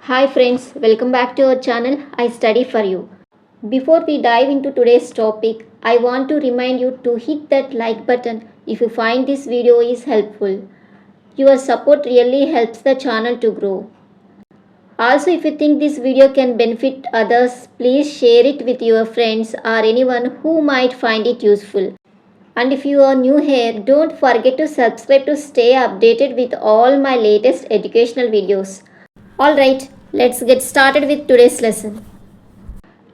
Hi friends, welcome back to our channel I Study For You. Before we dive into today's topic, I want to remind you to hit that like button if you find this video is helpful. Your support really helps the channel to grow. Also, if you think this video can benefit others, please share it with your friends or anyone who might find it useful. And if you are new here, don't forget to subscribe to stay updated with all my latest educational videos. Alright, let's get started with today's lesson.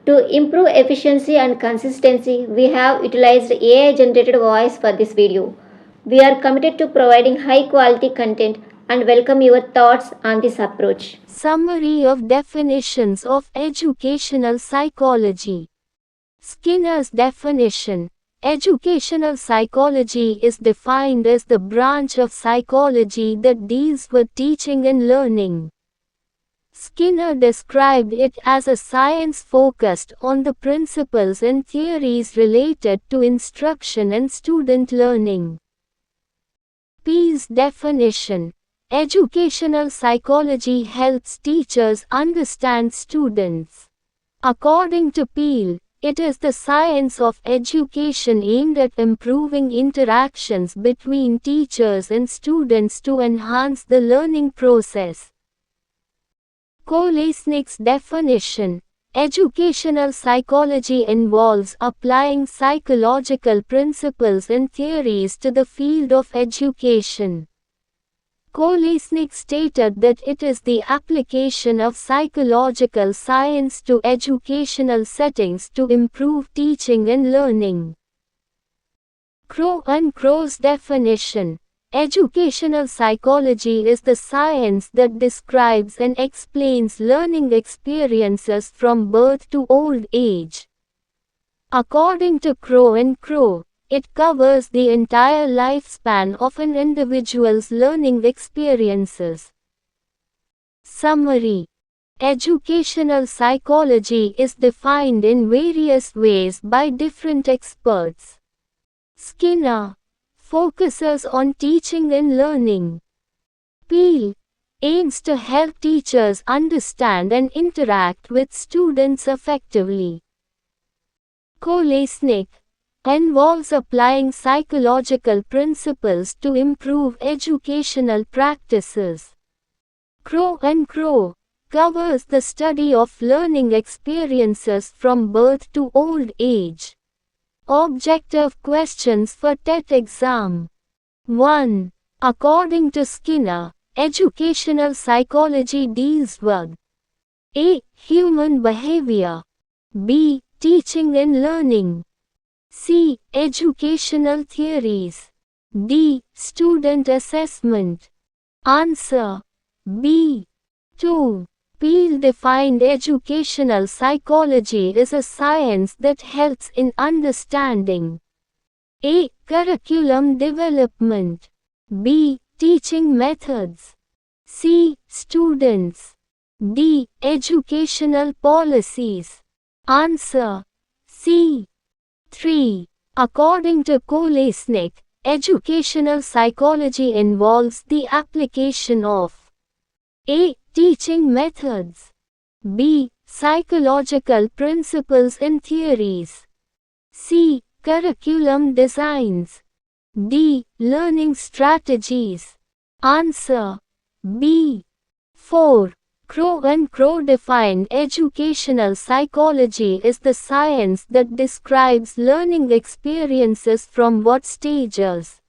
To improve efficiency and consistency, we have utilized AI generated voice for this video. We are committed to providing high quality content and welcome your thoughts on this approach. Summary of definitions of educational psychology. Skinner's definition. Educational psychology is defined as the branch of psychology that deals with teaching and learning. Skinner described it as a science focused on the principles and theories related to instruction and student learning. Peel's definition. Educational psychology helps teachers understand students. According to Peel, it is the science of education aimed at improving interactions between teachers and students to enhance the learning process. Kolesnik's definition. Educational psychology involves applying psychological principles and theories to the field of education. Kolesnik stated that it is the application of psychological science to educational settings to improve teaching and learning. Crow and Crow's definition. Educational psychology is the science that describes and explains learning experiences from birth to old age. According to Crow and Crow, it covers the entire lifespan of an individual's learning experiences. Summary. Educational psychology is defined in various ways by different experts. Skinner focuses on teaching and learning. Peel aims to help teachers understand and interact with students effectively. Kolesnik involves applying psychological principles to improve educational practices. Crow and Crow covers the study of learning experiences from birth to old age. Objective questions for TET exam. 1. According to Skinner, educational psychology deals with A. Human behavior. B. Teaching and learning. C. Educational theories. D. Student assessment. Answer. B. 2. Peel defined educational psychology as a science that helps in understanding A. Curriculum development. B. Teaching methods. C. Students. D. Educational policies. Answer. C. 3. According to Kolesnik, educational psychology involves the application of A. Teaching methods. B. Psychological principles and theories. C. Curriculum designs. D. Learning strategies. Answer. B. 4. Crow and Crow defined educational psychology as the science that describes learning experiences from what stages?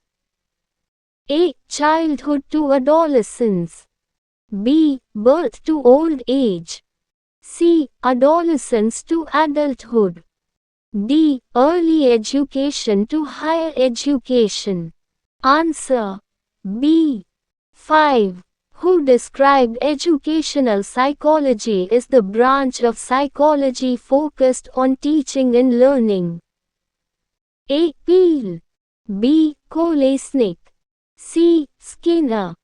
A. Childhood to adolescence. B. Birth to old age. C. Adolescence to adulthood. D. Early education to higher education. Answer. B. 5. Who described educational psychology as the branch of psychology focused on teaching and learning? A. Peel. B. Kolesnik. C. Skinner.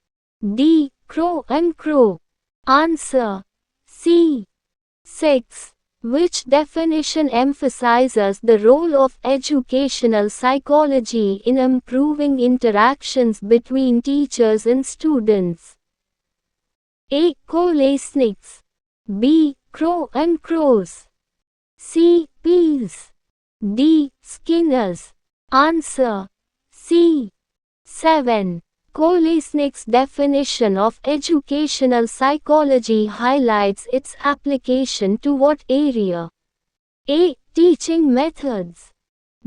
D. Crow and Crow. Answer. C. 6. Which definition emphasizes the role of educational psychology in improving interactions between teachers and students? A. Kolesnik's. B. Crow and crows. C. Peas. D. Skinners. Answer C. 7. Kolesnik's definition of educational psychology highlights its application to what area? A. Teaching methods.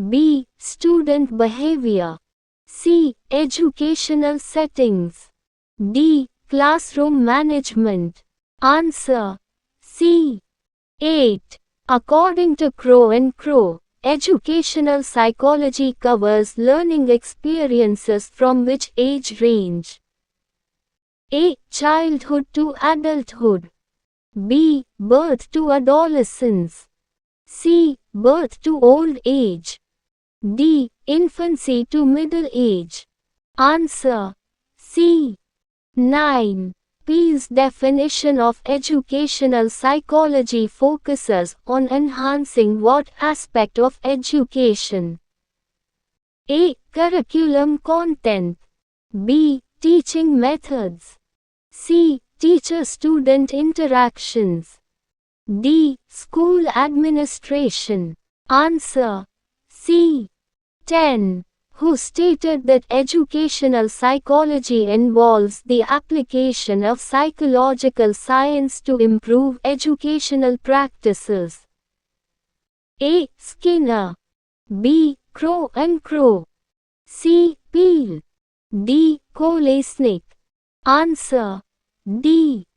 B. Student behavior. C. Educational settings. D. Classroom management. Answer C. 8. According to Crow and Crow, educational psychology covers learning experiences from which age range? A. Childhood to adulthood. B. Birth to adolescence. C. Birth to old age. D. Infancy to middle age. Answer C. 9. Peel's definition of educational psychology focuses on enhancing what aspect of education? A. Curriculum content. B. Teaching methods. C. Teacher-student interactions. D. School administration. Answer C. 10. Who stated that educational psychology involves the application of psychological science to improve educational practices? A. Skinner. B. Crow and Crow. C. Peel. D. Kolesnik. Answer D.